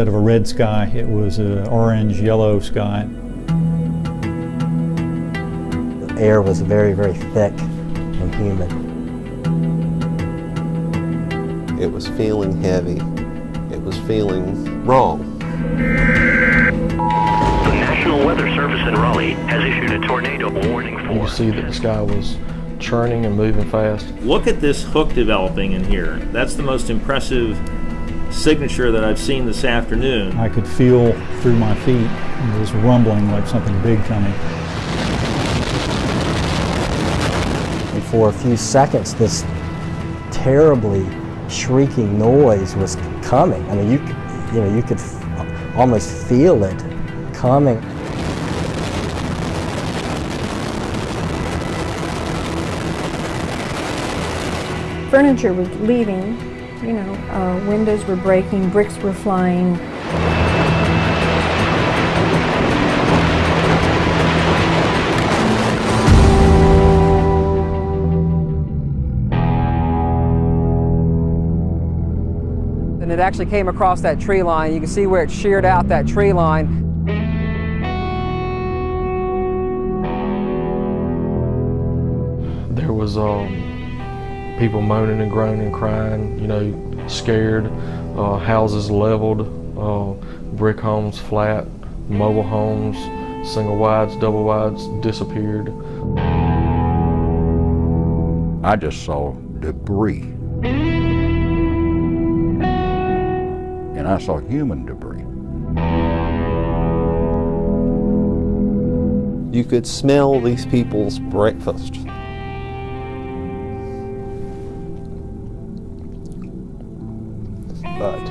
instead of a red sky, it was an orange-yellow sky. The air was very, very thick and humid. It was feeling heavy. It was feeling wrong. The National Weather Service in Raleigh has issued a tornado warning for. You can see that the sky was churning and moving fast. Look at this hook developing in here. That's the most impressive signature that I've seen this afternoon. I could feel through my feet this rumbling like something big coming. And for a few seconds, this terribly shrieking noise was coming. I mean, you could almost feel it coming. Furniture was leaving, windows were breaking, bricks were flying. And it actually came across that tree line. You can see where it sheared out that tree line. There was people moaning and groaning and crying, scared, houses leveled, brick homes flat, mobile homes, single wides, double wides disappeared. I just saw debris. And I saw human debris. You could smell these people's breakfast. But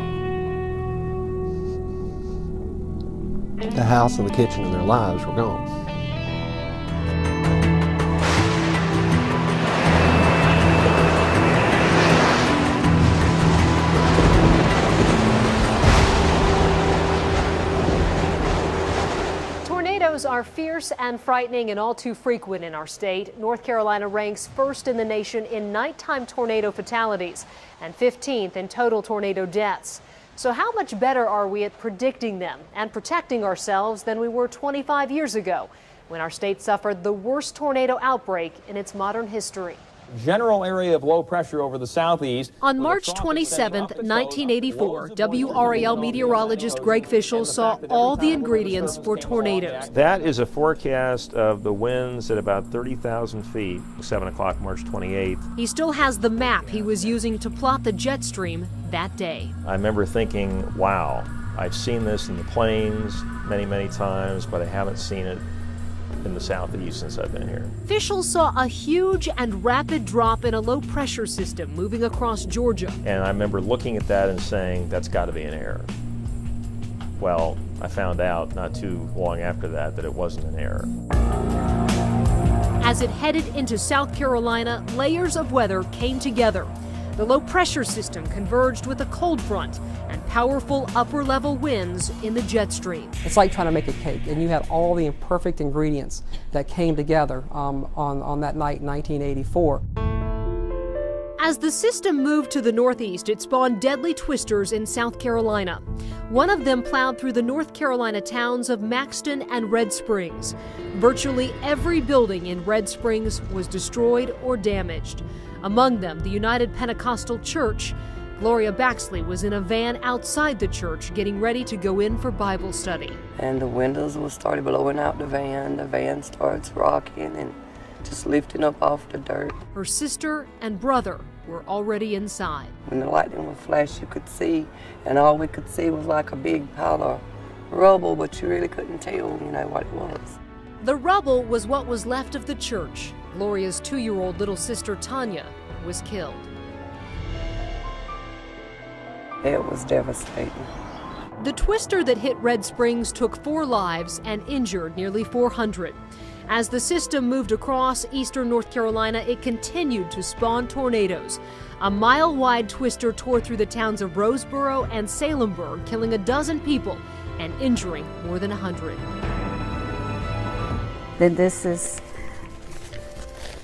the house and the kitchen and their lives were gone. Tornadoes are fierce and frightening and all too frequent in our state. North Carolina ranks first in the nation in nighttime tornado fatalities and 15th in total tornado deaths. So how much better are we at predicting them and protecting ourselves than we were 25 years ago, when our state suffered the worst tornado outbreak in its modern history? General area of low pressure over the southeast. On March 27, 1984, WRAL meteorologist Greg Fischel saw all the ingredients for tornadoes. That is a forecast of the winds at about 30,000 feet, 7 o'clock March 28th. He still has the map he was using to plot the jet stream that day. I remember thinking, wow, I've seen this in the plains many, many times, but I haven't seen it in the southeast since I've been here. Fischel saw a huge and rapid drop in a low pressure system moving across Georgia. And I remember looking at that and saying, that's got to be an error. Well, I found out not too long after that it wasn't an error. As it headed into South Carolina, layers of weather came together. The low pressure system converged with a cold front and powerful upper level winds in the jet stream. It's like trying to make a cake, and you had all the imperfect ingredients that came together on that night in 1984. As the system moved to the northeast, it spawned deadly twisters in South Carolina. One of them plowed through the North Carolina towns of Maxton and Red Springs. Virtually every building in Red Springs was destroyed or damaged. Among them, the United Pentecostal Church. Gloria Baxley was in a van outside the church getting ready to go in for Bible study. And the windows started blowing out the van starts rocking and just lifting up off the dirt. Her sister and brother were already inside. When the lightning would flash, you could see, and all we could see was like a big pile of rubble, but you really couldn't tell, what it was. The rubble was what was left of the church. Gloria's 2-year-old little sister, Tanya, was killed. It was devastating. The twister that hit Red Springs took 4 lives and injured nearly 400. As the system moved across eastern North Carolina, it continued to spawn tornadoes. A mile-wide twister tore through the towns of Roseboro and Salemburg, killing a dozen people and injuring more than 100. Then this is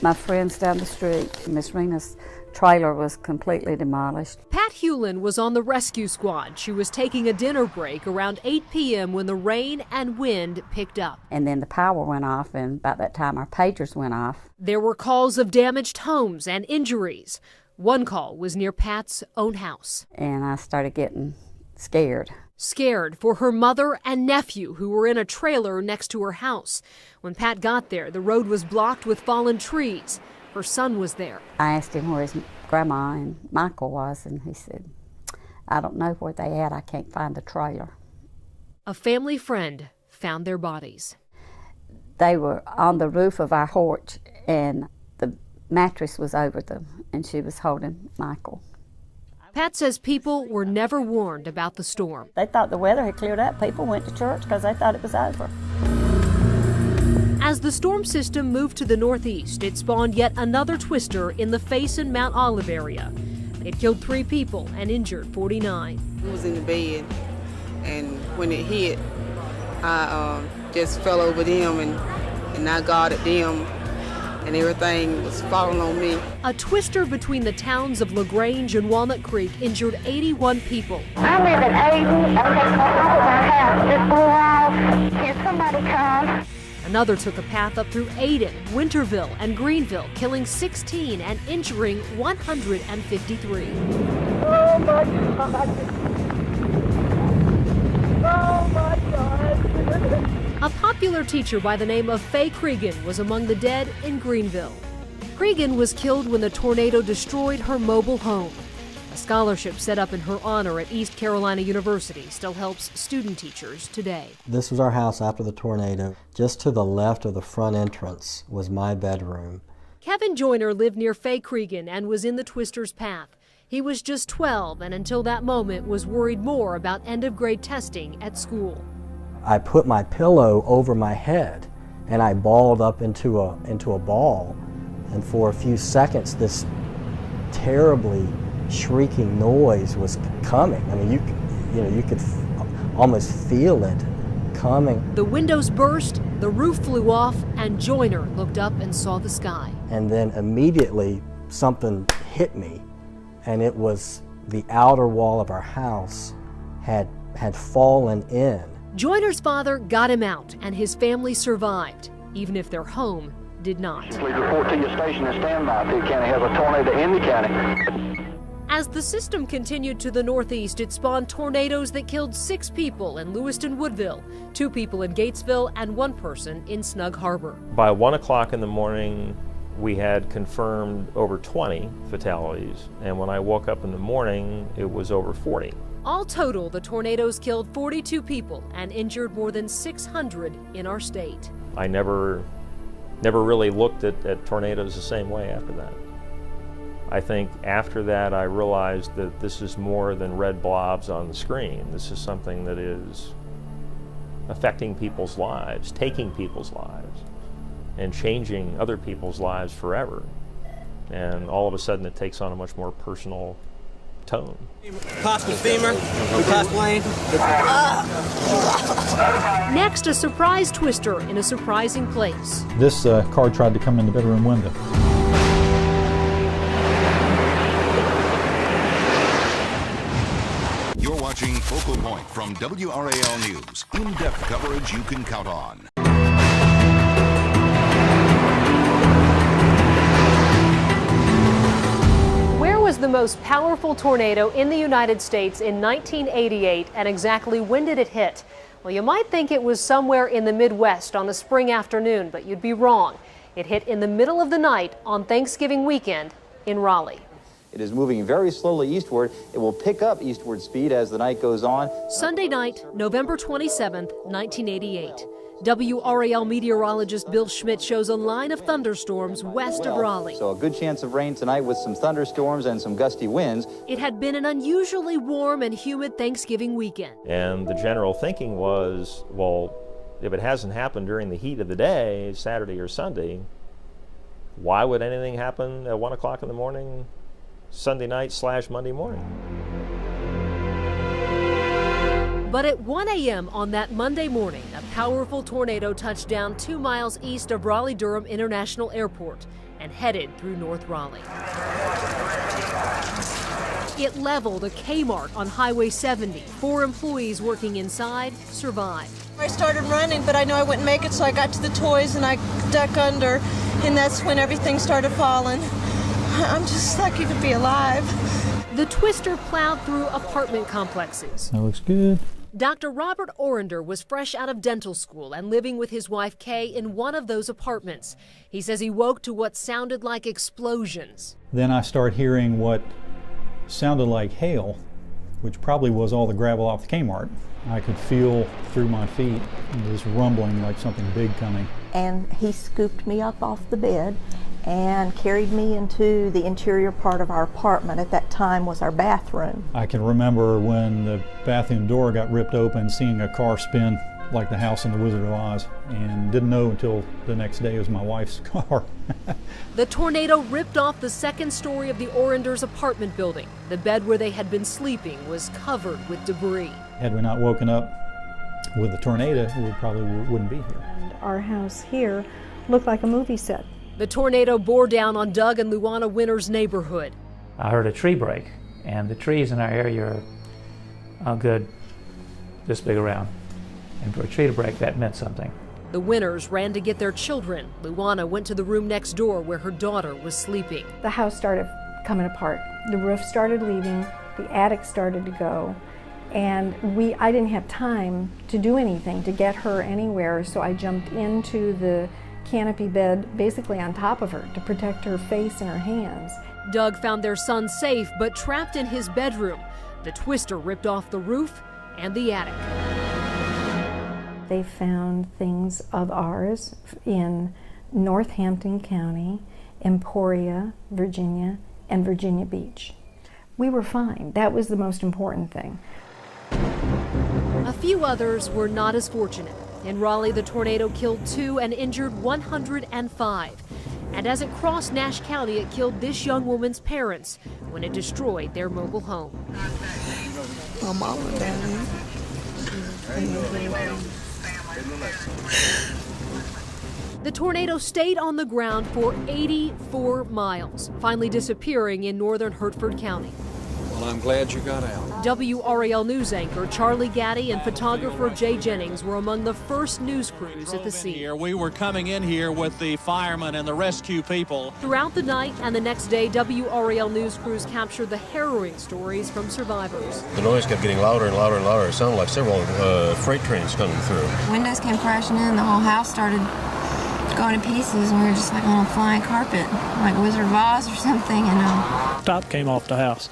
my friends down the street. Miss Rena's trailer was completely demolished. Pat Hewlin was on the rescue squad. She was taking a dinner break around 8 p.m. when the rain and wind picked up. And then the power went off, and about that time our pagers went off. There were calls of damaged homes and injuries. One call was near Pat's own house. And I started getting scared. Scared for her mother and nephew who were in a trailer next to her house. When Pat got there, the road was blocked with fallen trees. Her son was there. I asked him where his grandma and Michael was, and he said, I don't know where they at. I can't find the trailer. A family friend found their bodies. They were on the roof of our porch, and the mattress was over them, and she was holding Michael. Pat says people were never warned about the storm. They thought the weather had cleared up. People went to church because they thought it was over. As the storm system moved to the northeast, it spawned yet another twister in the Faison Mount Olive area. It killed 3 people and injured 49. I was in the bed, and when it hit, I just fell over them, and I guarded them, and everything was falling on me. A twister between the towns of LaGrange and Walnut Creek injured 81 people. I live at Aiden. My house just blew off. Can somebody come? Another took a path up through Aden, Winterville, and Greenville, killing 16 and injuring 153. Oh my God. Oh my God. A popular teacher by the name of Faye Cregan was among the dead in Greenville. Cregan was killed when the tornado destroyed her mobile home. A scholarship set up in her honor at East Carolina University still helps student teachers today. This was our house after the tornado. Just to the left of the front entrance was my bedroom. Kevin Joyner lived near Faye Cregan and was in the twister's path. He was just 12 and until that moment was worried more about end-of-grade testing at school. I put my pillow over my head and I balled up into a ball, and for a few seconds this terribly shrieking noise was coming. I mean, you could almost feel it coming. The windows burst, the roof flew off, and Joyner looked up and saw the sky. And then immediately something hit me, and it was the outer wall of our house had fallen in. Joyner's father got him out, and his family survived, even if their home did not. Please report to your station and stand by. Pitt County has a tornado in the county. As the system continued to the northeast, it spawned tornadoes that killed 6 people in Lewiston Woodville, 2 people in Gatesville, and 1 person in Snug Harbor. By 1 o'clock in the morning, we had confirmed over 20 fatalities, and when I woke up in the morning, it was over 40. All total, the tornadoes killed 42 people and injured more than 600 in our state. I never really looked at tornadoes the same way after that. I think after that I realized that this is more than red blobs on the screen. This is something that is affecting people's lives, taking people's lives, and changing other people's lives forever. And all of a sudden it takes on a much more personal tone. Possible femur, possible plane. Next, a surprise twister in a surprising place. This car tried to come in the bedroom window. You're watching Focal Point from WRAL News. In-depth coverage you can count on. Where was the most powerful tornado in the United States in 1988, and exactly when did it hit? Well, you might think it was somewhere in the Midwest on a spring afternoon, but you'd be wrong. It hit in the middle of the night on Thanksgiving weekend in Raleigh. It is moving very slowly eastward. It will pick up eastward speed as the night goes on. Sunday night, November 27th, 1988. WRAL meteorologist Bill Schmidt shows a line of thunderstorms west of Raleigh. So a good chance of rain tonight with some thunderstorms and some gusty winds. It had been an unusually warm and humid Thanksgiving weekend. And the general thinking was, well, if it hasn't happened during the heat of the day, Saturday or Sunday, why would anything happen at 1 o'clock in the morning, Sunday night / Monday morning? But at 1 a.m. on that Monday morning, a powerful tornado touched down 2 miles east of Raleigh-Durham International Airport and headed through North Raleigh. It leveled a Kmart on Highway 70. 4 employees working inside survived. I started running, but I knew I wouldn't make it, so I got to the toys and I ducked under, and that's when everything started falling. I'm just lucky to be alive. The twister plowed through apartment complexes. That looks good. Dr. Robert Orender was fresh out of dental school and living with his wife Kay in one of those apartments. He says he woke to what sounded like explosions. Then I start hearing what sounded like hail, which probably was all the gravel off the Kmart. I could feel through my feet this rumbling like something big coming. And he scooped me up off the bed and carried me into the interior part of our apartment. At that time was our bathroom. I can remember when the bathroom door got ripped open, seeing a car spin like the house in The Wizard of Oz, and didn't know until the next day it was my wife's car. The tornado ripped off the second story of the Orenders' apartment building. The bed where they had been sleeping was covered with debris. Had we not woken up with the tornado, we probably wouldn't be here. And our house here looked like a movie set. The tornado bore down on Doug and Luana Winter's neighborhood. I heard a tree break, and the trees in our area are a good this big around. And for a tree to break, that meant something. The Winters ran to get their children. Luana went to the room next door where her daughter was sleeping. The house started coming apart. The roof started leaving, the attic started to go, and I didn't have time to do anything to get her anywhere, so I jumped into the canopy bed basically on top of her to protect her face and her hands. Doug found their son safe but trapped in his bedroom. The twister ripped off the roof and the attic. They found things of ours in Northampton County, Emporia, Virginia, and Virginia Beach. We were fine. That was the most important thing. A few others were not as fortunate. In Raleigh, the tornado killed 2 and injured 105. And as it crossed Nash County, it killed this young woman's parents when it destroyed their mobile home. My mom and daddy. The tornado stayed on the ground for 84 miles, finally disappearing in northern Hertford County. Well, I'm glad you got out. WRAL news anchor Charlie Gaddy and photographer Jay Jennings were among the first news crews at the scene. We were coming in here with the firemen and the rescue people. Throughout the night and the next day, WRAL news crews captured the harrowing stories from survivors. The noise kept getting louder and louder and louder. It sounded like several freight trains coming through. Windows came crashing in, the whole house started going to pieces, and we were just like on a flying carpet, like Wizard of Oz or something. And top came off the house.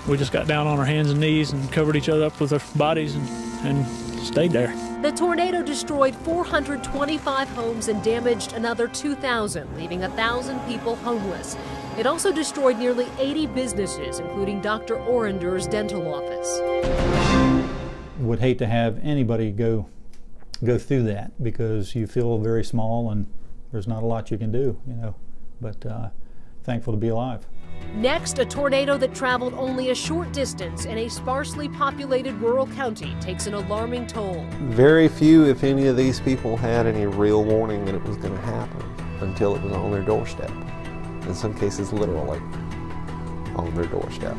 We just got down on our hands and knees and covered each other up with our bodies and stayed there. The tornado destroyed 425 homes and damaged another 2,000, leaving 1,000 people homeless. It also destroyed nearly 80 businesses, including Dr. Orender's dental office. Would hate to have anybody go through that, because you feel very small and there's not a lot you can do, you know. But thankful to be alive. Next, a tornado that traveled only a short distance in a sparsely populated rural county takes an alarming toll. Very few, if any, of these people had any real warning that it was going to happen until it was on their doorstep. In some cases, literally on their doorstep.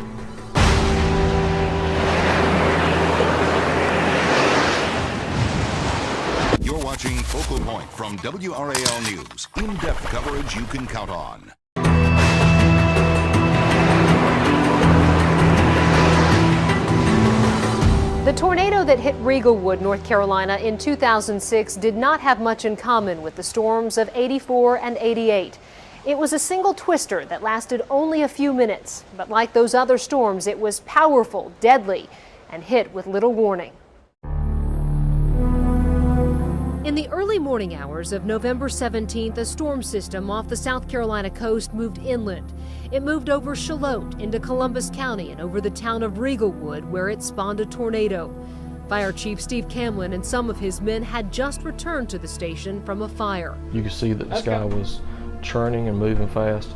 You're watching Focal Point from WRAL News. In-depth coverage you can count on. The tornado that hit Riegelwood, North Carolina in 2006 did not have much in common with the storms of 84 and 88. It was a single twister that lasted only a few minutes, but like those other storms, it was powerful, deadly, and hit with little warning. In the early morning hours of November 17th, a storm system off the South Carolina coast moved inland. It moved over Charlotte into Columbus County and over the town of Riegelwood, where it spawned a tornado. Fire Chief Steve Camlin and some of his men had just returned to the station from a fire. You could see that the sky was churning and moving fast.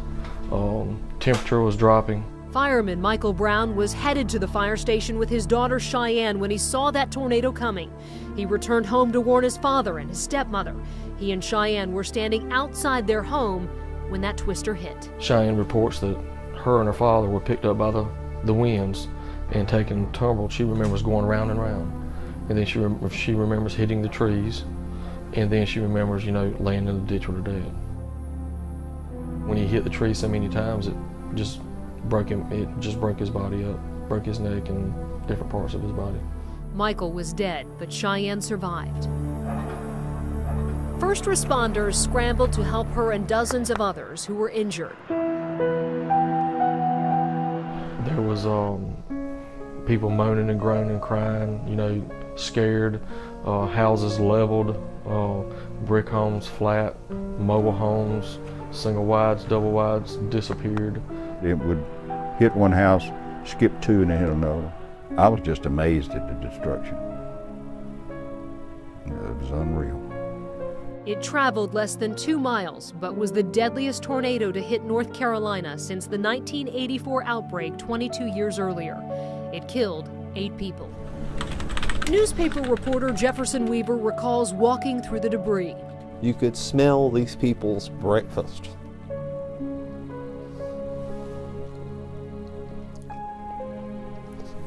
Temperature was dropping. Fireman Michael Brown was headed to the fire station with his daughter Cheyenne when he saw that tornado coming. He returned home to warn his father and his stepmother. He and Cheyenne were standing outside their home when that twister hit. Cheyenne reports that her and her father were picked up by the winds and taken tumbled. She remembers going round and round. And then she remembers hitting the trees. And then she remembers, laying in the ditch with her dad. When he hit the tree so many times, it just broke his body up, broke his neck and different parts of his body. Michael was dead, but Cheyenne survived. First responders scrambled to help her and dozens of others who were injured. There was people moaning and groaning and crying, scared, houses leveled, brick homes flat, mobile homes, single wides, double wides disappeared. It would hit one house, skip two, and then hit another. I was just amazed at the destruction. It was unreal. It traveled less than 2 miles, but was the deadliest tornado to hit North Carolina since the 1984 outbreak 22 years earlier. It killed 8 people. Newspaper reporter Jefferson Weaver recalls walking through the debris. You could smell these people's breakfast.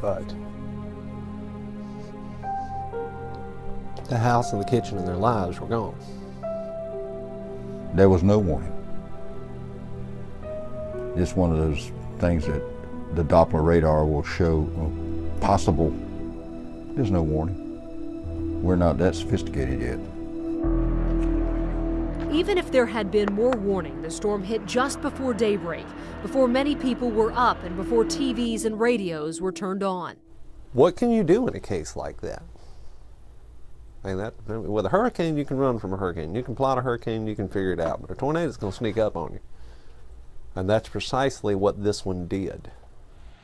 But the house and the kitchen and their lives were gone. There was no warning. It's one of those things that the Doppler radar will show possible. There's no warning. We're not that sophisticated yet. Even if there had been more warning, the storm hit just before daybreak, before many people were up and before TVs and radios were turned on. What can you do in a case like that? With a hurricane, you can run from a hurricane. You can plot a hurricane, you can figure it out. But a tornado is going to sneak up on you. And that's precisely what this one did.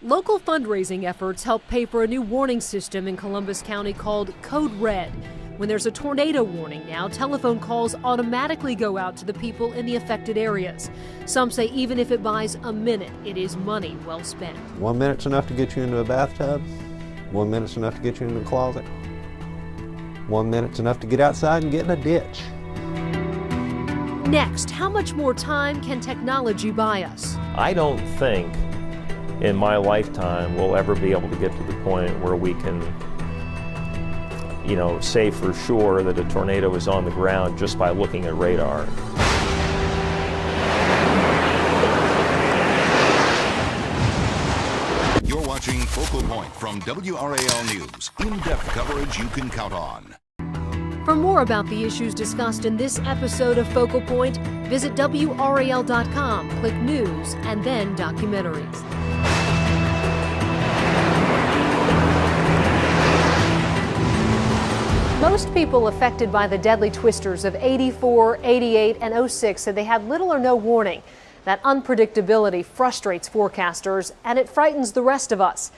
Local fundraising efforts help pay for a new warning system in Columbus County called Code Red. When there's a tornado warning now, telephone calls automatically go out to the people in the affected areas. Some say even if it buys a minute, it is money well spent. 1 minute's enough to get you into a bathtub. 1 minute's enough to get you into a closet. 1 minute's enough to get outside and get in a ditch. Next, how much more time can technology buy us? I don't think in my lifetime we'll ever be able to get to the point where we can say for sure that a tornado is on the ground just by looking at radar. You're watching Focal Point from WRAL News. In-depth coverage you can count on. For more about the issues discussed in this episode of Focal Point, visit WRAL.com, click News, and then Documentaries. Most people affected by the deadly twisters of 84, 88, and 06 said they had little or no warning. That unpredictability frustrates forecasters, and it frightens the rest of us.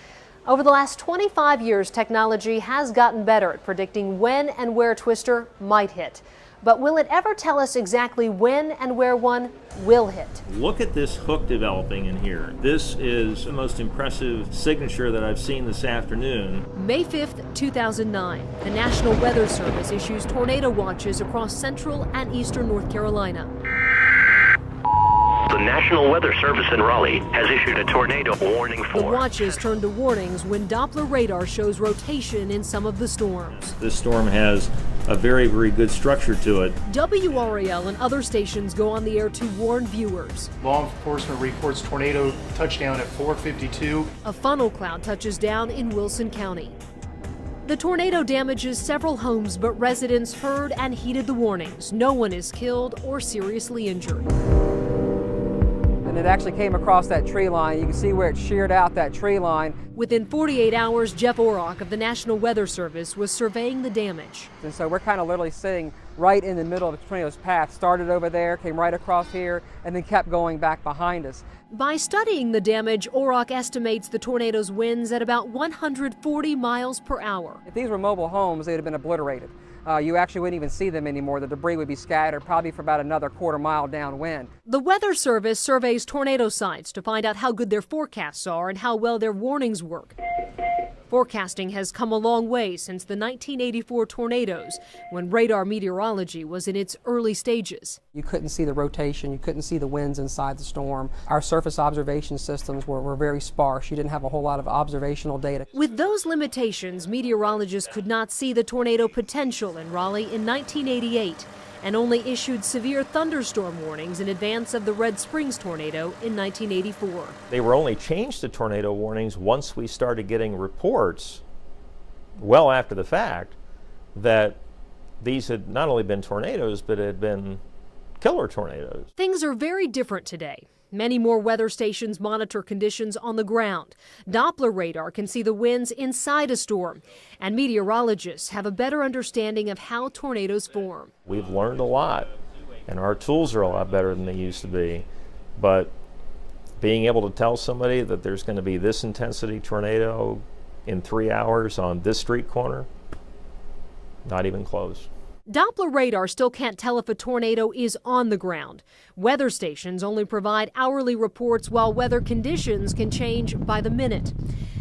Over the last 25 years, technology has gotten better at predicting when and where a twister might hit. But will it ever tell us exactly when and where one will hit? Look at this hook developing in here. This is the most impressive signature that I've seen this afternoon. May 5th, 2009, the National Weather Service issues tornado watches across central and eastern North Carolina. The National Weather Service in Raleigh has issued a tornado warning The watches turn to warnings when Doppler radar shows rotation in some of the storms. This storm has a very, very good structure to it. WRAL and other stations go on the air to warn viewers. Law enforcement reports tornado touchdown at 4:52. A funnel cloud touches down in Wilson County. The tornado damages several homes, but residents heard and heeded the warnings. No one is killed or seriously injured. And it actually came across that tree line. You can see where it sheared out that tree line. Within 48 hours, Jeff Orrock of the National Weather Service was surveying the damage. And so we're kind of literally sitting right in the middle of the tornado's path. Started over there, came right across here, and then kept going back behind us. By studying the damage, Orrock estimates the tornado's winds at about 140 miles per hour. If these were mobile homes, they'd have been obliterated. You actually wouldn't even see them anymore. The debris would be scattered probably for about another quarter mile downwind. The Weather Service surveys tornado sites to find out how good their forecasts are and how well their warnings work. Forecasting has come a long way since the 1984 tornadoes, when radar meteorology was in its early stages. You couldn't see the rotation, you couldn't see the winds inside the storm. Our surface observation systems were very sparse. You didn't have a whole lot of observational data. With those limitations, meteorologists could not see the tornado potential in Raleigh in 1988 and only issued severe thunderstorm warnings in advance of the Red Springs tornado in 1984. They were only changed to tornado warnings once we started getting reports, well after the fact, that these had not only been tornadoes, but had been killer tornadoes. Things are very different today. Many more weather stations monitor conditions on the ground. Doppler radar can see the winds inside a storm, and meteorologists have a better understanding of how tornadoes form. We've learned a lot, and our tools are a lot better than they used to be, but being able to tell somebody that there's going to be this intensity tornado in 3 hours on this street corner, not even close. Doppler radar still can't tell if a tornado is on the ground. Weather stations only provide hourly reports, while weather conditions can change by the minute.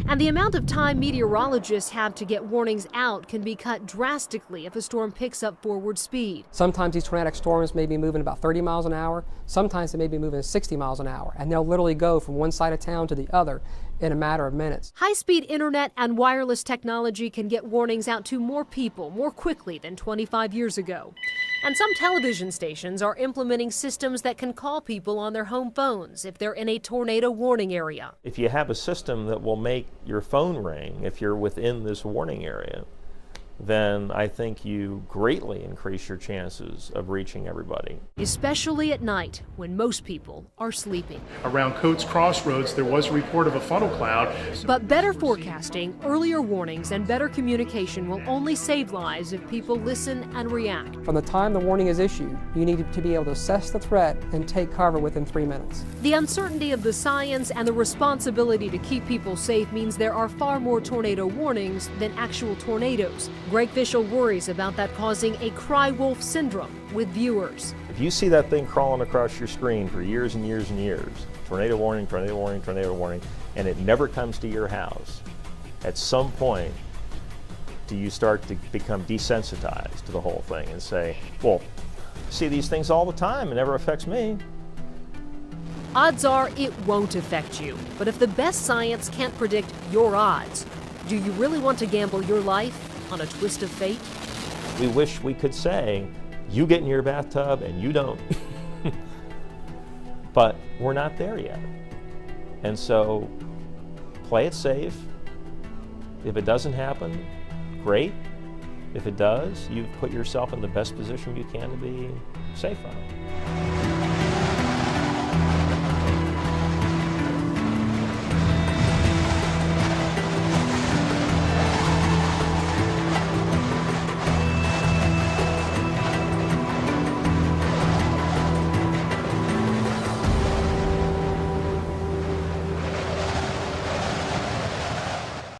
And the amount of time meteorologists have to get warnings out can be cut drastically if a storm picks up forward speed. Sometimes these tornadic storms may be moving about 30 miles an hour. Sometimes they may be moving 60 miles an hour, and they'll literally go from one side of town to the other in a matter of minutes. High-speed internet and wireless technology can get warnings out to more people more quickly than 25 years ago. And some television stations are implementing systems that can call people on their home phones if they're in a tornado warning area. If you have a system that will make your phone ring if you're within this warning area, then I think you greatly increase your chances of reaching everybody. Especially at night when most people are sleeping. Around Coates Crossroads, there was a report of a funnel cloud. But better forecasting, earlier warnings, and better communication will only save lives if people listen and react. From the time the warning is issued, you need to be able to assess the threat and take cover within 3 minutes. The uncertainty of the science and the responsibility to keep people safe means there are far more tornado warnings than actual tornadoes. Greg Fishel worries about that causing a cry wolf syndrome with viewers. If you see that thing crawling across your screen for years and years and years, tornado warning, tornado warning, tornado warning, and it never comes to your house, at some point do you start to become desensitized to the whole thing and say, well, I see these things all the time, it never affects me. Odds are it won't affect you, but if the best science can't predict your odds, do you really want to gamble your life on a twist of fate? We wish we could say, you get in your bathtub and you don't. But we're not there yet. And so play it safe. If it doesn't happen, great. If it does, you've put yourself in the best position you can to be safe on it.